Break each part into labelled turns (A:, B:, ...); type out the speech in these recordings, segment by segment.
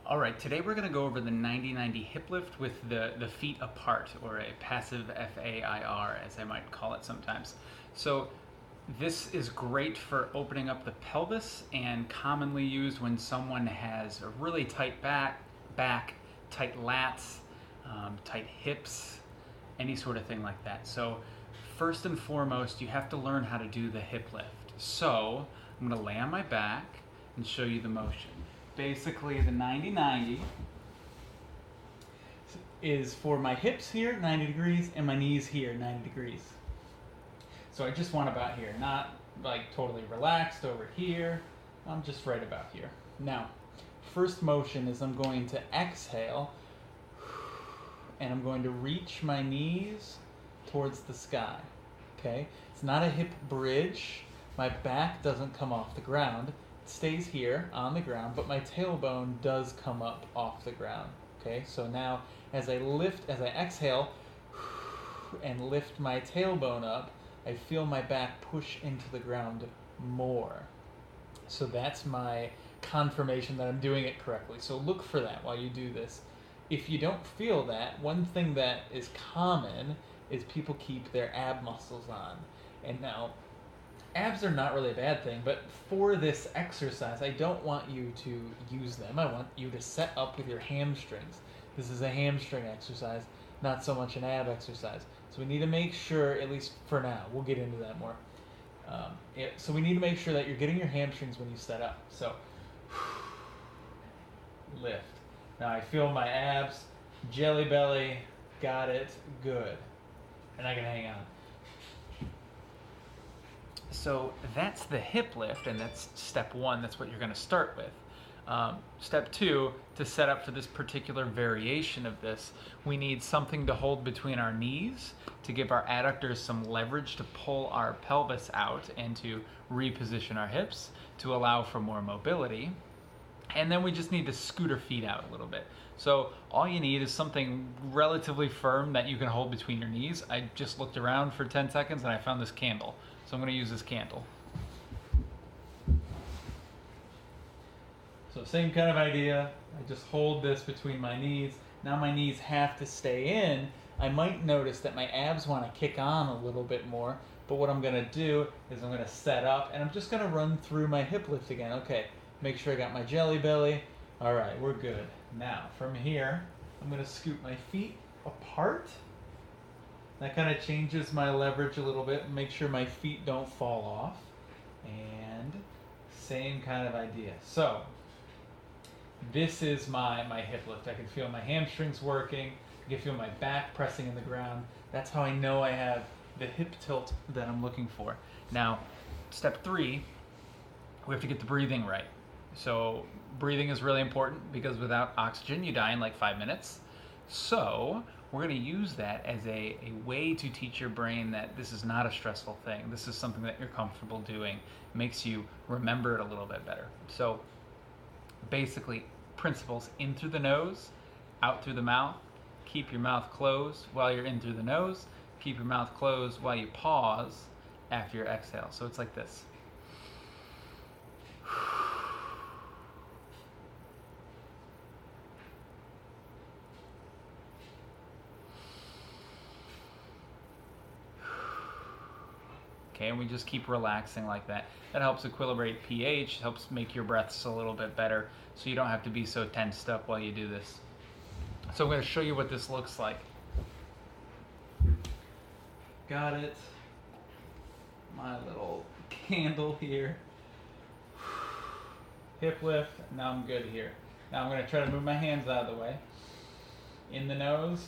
A: All right, today we're going to go over the 90-90 hip lift with the feet apart, or a passive FAIR, as I might call it sometimes. So this is great for opening up the pelvis and commonly used when someone has a really tight back, tight lats, tight hips, any sort of thing like that. So first and foremost, you have to learn how to do the hip lift. So I'm going to lay on my back and show you the motion. Basically, the 90-90 is for my hips here, 90 degrees, and my knees here, 90 degrees. So I just want about here, not like totally relaxed over here. I'm just right about here. Now, first motion is I'm going to exhale, and I'm going to reach my knees towards the sky. Okay? It's not a hip bridge. My back doesn't come off the ground. Stays here on the ground, but my tailbone does come up off the ground. Okay, so now as I exhale and lift my tailbone up, I feel my back push into the ground more. So that's my confirmation that I'm doing it correctly. So look for that while you do this. If you don't feel that, one thing that is common is people keep their ab muscles on. And now, abs are not really a bad thing, but for this exercise, I don't want you to use them. I want you to set up with your hamstrings. This is a hamstring exercise, not so much an ab exercise. So we need to make sure, at least for now, we'll get into that more. So we need to make sure that you're getting your hamstrings when you set up. So lift. Now I feel my abs, jelly belly, got it, good. And I can hang on. So that's the hip lift, and that's step one. That's what you're going to start with. Step two, to set up for this particular variation of this, we need something to hold between our knees to give our adductors some leverage to pull our pelvis out and to reposition our hips to allow for more mobility. And then we just need to scoot our feet out a little bit. So all you need is something relatively firm that you can hold between your knees. I just looked around for 10 seconds and I found this candle. So I'm going to use this candle. So same kind of idea. I just hold this between my knees. Now my knees have to stay in. I might notice that my abs want to kick on a little bit more. But what I'm going to do is I'm going to set up and I'm just going to run through my hip lift again. Okay, make sure I got my jelly belly. All right, we're good. Now from here, I'm going to scoot my feet apart. That kind of changes my leverage a little bit. Make sure my feet don't fall off. And same kind of idea. So this is my hip lift. I can feel my hamstrings working. I can feel my back pressing in the ground. That's how I know I have the hip tilt that I'm looking for. Now, step three, we have to get the breathing right. So breathing is really important because without oxygen, you die in like 5 minutes. So we're going to use that as a way to teach your brain that this is not a stressful thing. This is something that you're comfortable doing. It makes you remember it a little bit better. So basically, principles: in through the nose, out through the mouth. Keep your mouth closed while you're in through the nose. Keep your mouth closed while you pause after your exhale. So it's like this. Okay, and we just keep relaxing like that. That helps equilibrate pH, helps make your breaths a little bit better, so you don't have to be so tensed up while you do this. So I'm going to show you what this looks like. Got it. My little candle here. Hip lift. Now I'm good here. Now I'm going to try to move my hands out of the way. In the nose.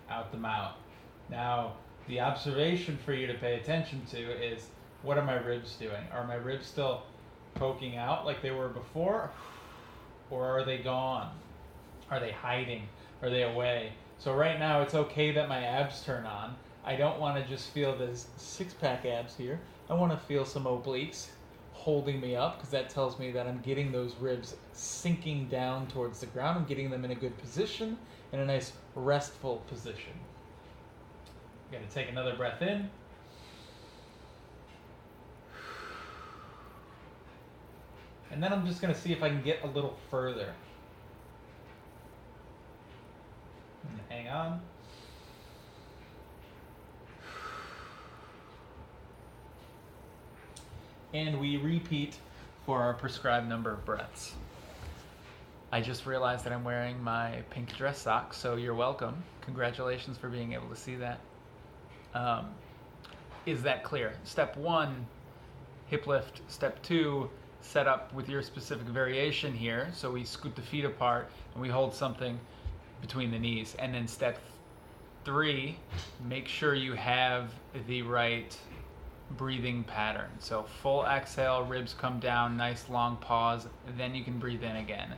A: Out the mouth. Now, the observation for you to pay attention to is, what are my ribs doing? Are my ribs still poking out like they were before? Or are they gone? Are they hiding? Are they away? So right now, it's okay that my abs turn on. I don't want to just feel this six-pack abs here. I want to feel some obliques holding me up, because that tells me that I'm getting those ribs sinking down towards the ground. I'm getting them in a good position, in a nice restful position. I'm going to take another breath in. And then I'm just going to see if I can get a little further. And hang on. And we repeat for our prescribed number of breaths. I just realized that I'm wearing my pink dress socks, so you're welcome. Congratulations for being able to see that. Is that clear? Step 1, hip lift. Step 2, set up with your specific variation here. So we scoot the feet apart and we hold something between the knees. And then step 3, make sure you have the right breathing pattern. So full exhale, ribs come down, nice long pause, then you can breathe in again.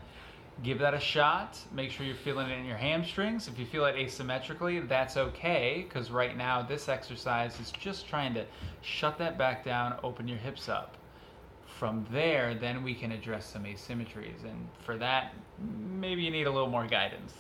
A: Give that a shot. Make sure you're feeling it in your hamstrings. If you feel it asymmetrically, that's okay, because right now this exercise is just trying to shut that back down, open your hips up. From there, then we can address some asymmetries, and for that, maybe you need a little more guidance.